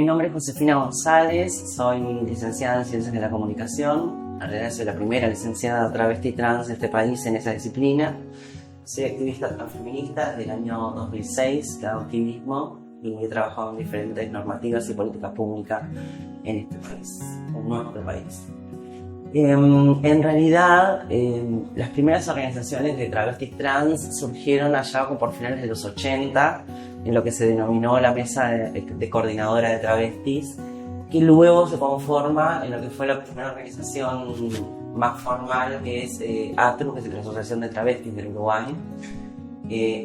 nombre es Josefina González, soy licenciada en Ciencias de la Comunicación. En realidad soy la primera licenciada travesti trans de este país en esa disciplina. Soy activista transfeminista desde el año 2006, que hago activismo y he trabajado en diferentes normativas y políticas públicas en este país, en nuestro país. En realidad, las primeras organizaciones de travestis trans surgieron allá por finales de los 80, en lo que se denominó la Mesa de Coordinadora de Travestis, que luego se conforma en lo que fue la primera organización más formal, que es ATRU, que es la Asociación de Travestis del Uruguay.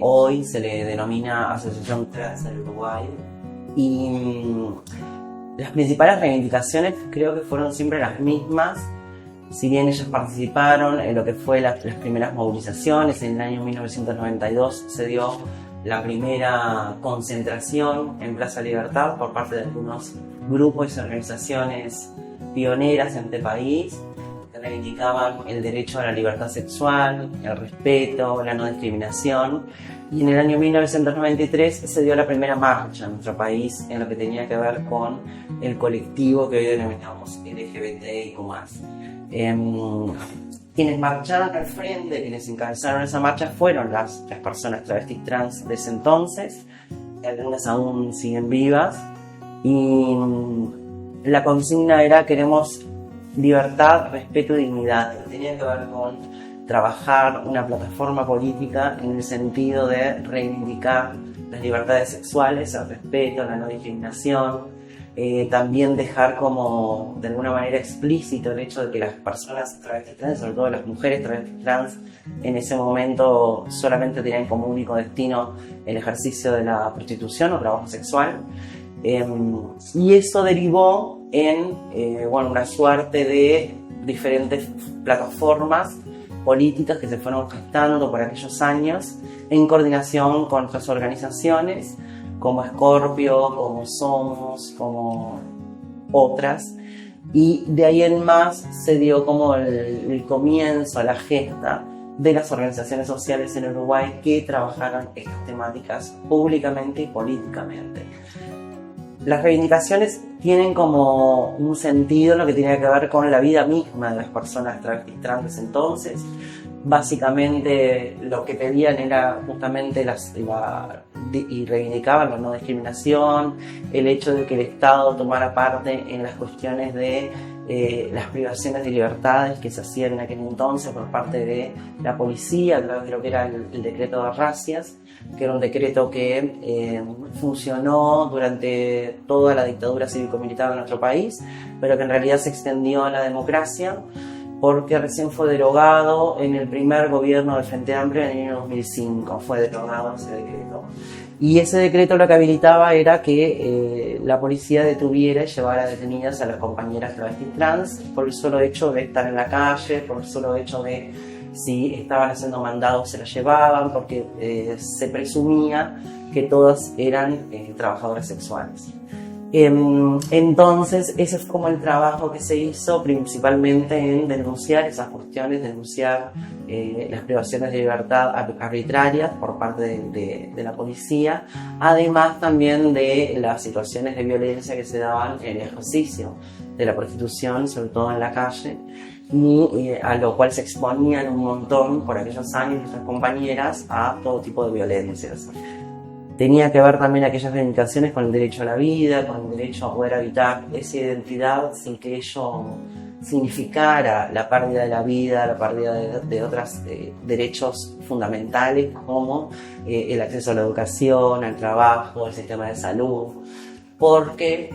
Hoy se le denomina Asociación Trans del Uruguay. Y las principales reivindicaciones creo que fueron siempre las mismas. Si bien ellas participaron en lo que fue las primeras movilizaciones, en el año 1992 se dio la primera concentración en Plaza Libertad por parte de algunos grupos y organizaciones pioneras en este país que reivindicaban el derecho a la libertad sexual, el respeto, la no discriminación. Y en el año 1993 se dio la primera marcha en nuestro país en lo que tenía que ver con el colectivo que hoy denominamos LGBTIQ+. Quienes marcharon al frente, quienes encabezaron esa marcha fueron las personas travestis trans de ese entonces, algunas aún siguen vivas, y la consigna era: queremos libertad, respeto y dignidad. Tenía que ver con trabajar una plataforma política en el sentido de reivindicar las libertades sexuales, el respeto, la no discriminación. También dejar como de alguna manera explícito el hecho de que las personas travestis trans, sobre todo las mujeres travestis trans, en ese momento solamente tenían como único destino el ejercicio de la prostitución o trabajo sexual. Y eso derivó en una suerte de diferentes plataformas políticas que se fueron gestando por aquellos años en coordinación con otras organizaciones como Scorpio, como Somos, como otras, y de ahí en más se dio como el comienzo, la gesta de las organizaciones sociales en Uruguay que trabajaron estas temáticas públicamente y políticamente. Las reivindicaciones tienen como un sentido en lo que tiene que ver con la vida misma de las personas travestis trans entonces. Básicamente lo que pedían era justamente y reivindicaban la no discriminación, el hecho de que el Estado tomara parte en las cuestiones de las privaciones de libertades que se hacían en aquel entonces por parte de la policía a través de lo que era el decreto de racias, que era un decreto que funcionó durante toda la dictadura cívico-militar de nuestro país, pero que en realidad se extendió a la democracia, porque recién fue derogado en el primer gobierno del Frente Amplio en el año 2005, fue derogado ese decreto. Y ese decreto lo que habilitaba era que la policía detuviera y llevara detenidas a las compañeras travestis trans por el solo hecho de estar en la calle, por el solo hecho de si estaban haciendo mandados se las llevaban, porque se presumía que todas eran trabajadoras sexuales. Entonces ese fue como el trabajo que se hizo principalmente en denunciar esas cuestiones, denunciar las privaciones de libertad arbitrarias por parte de la policía, además también de las situaciones de violencia que se daban en el ejercicio de la prostitución, sobre todo en la calle, y a lo cual se exponían un montón por aquellos años nuestras compañeras a todo tipo de violencias. Tenía que ver también aquellas reivindicaciones con el derecho a la vida, con el derecho a poder habitar esa identidad sin que ello significara la pérdida de la vida, la pérdida de otros derechos fundamentales como el acceso a la educación, al trabajo, al sistema de salud, porque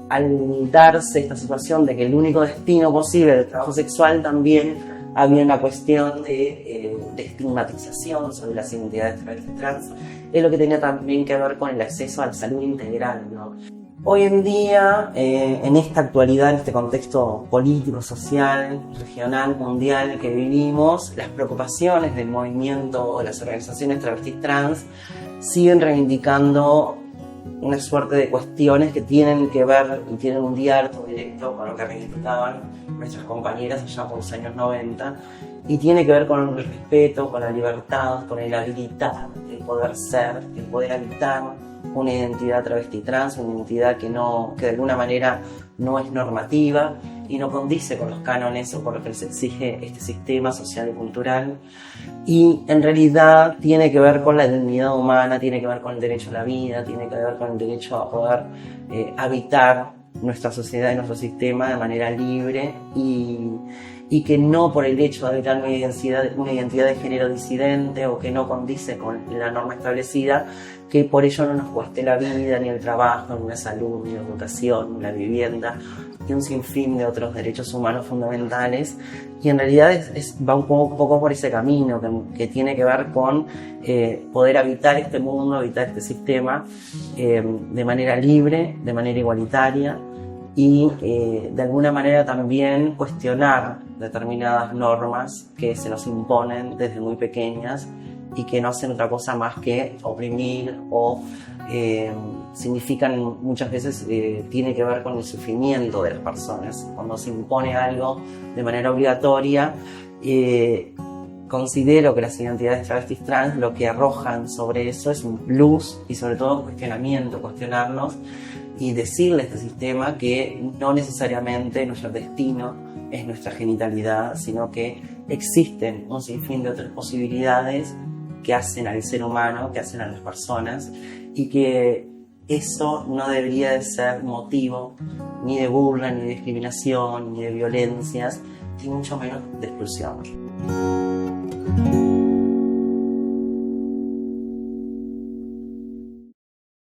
al darse esta situación de que el único destino posible del trabajo sexual, también había una cuestión de estigmatización sobre las identidades trans, es lo que tenía también que ver con el acceso a la salud integral, ¿no? Hoy en día, en esta actualidad, en este contexto político, social, regional, mundial que vivimos, las preocupaciones del movimiento o las organizaciones travestis trans siguen reivindicando una suerte de cuestiones que tienen que ver y tienen un diálogo directo con lo que reivindicaban nuestras compañeras allá por los años 90, y tiene que ver con el respeto, con la libertad, con el habilitar, el poder ser, el poder habitar una identidad travesti trans, una identidad que de alguna manera no es normativa y no condice con los cánones o con lo que les exige este sistema social y cultural, y en realidad tiene que ver con la dignidad humana, tiene que ver con el derecho a la vida, tiene que ver con el derecho a poder habitar nuestra sociedad y nuestro sistema de manera libre, y que no por el hecho de habitar una identidad de género disidente o que no condice con la norma establecida, que por ello no nos cueste la vida, ni el trabajo, ni la salud, ni la educación, ni la vivienda, y un sinfín de otros derechos humanos fundamentales. Y en realidad va un poco por ese camino que tiene que ver con poder habitar este mundo, habitar este sistema de manera libre, de manera igualitaria, y de alguna manera también cuestionar determinadas normas que se nos imponen desde muy pequeñas y que no hacen otra cosa más que oprimir o significan muchas veces, tiene que ver con el sufrimiento de las personas. Cuando se impone algo de manera obligatoria, considero que las identidades travestis trans lo que arrojan sobre eso es luz y sobre todo cuestionarnos y decirle a este sistema que no necesariamente nuestro destino es nuestra genitalidad, sino que existen un sinfín de otras posibilidades que hacen al ser humano, que hacen a las personas, y que eso no debería de ser motivo ni de burla, ni de discriminación, ni de violencias, ni mucho menos de expulsión.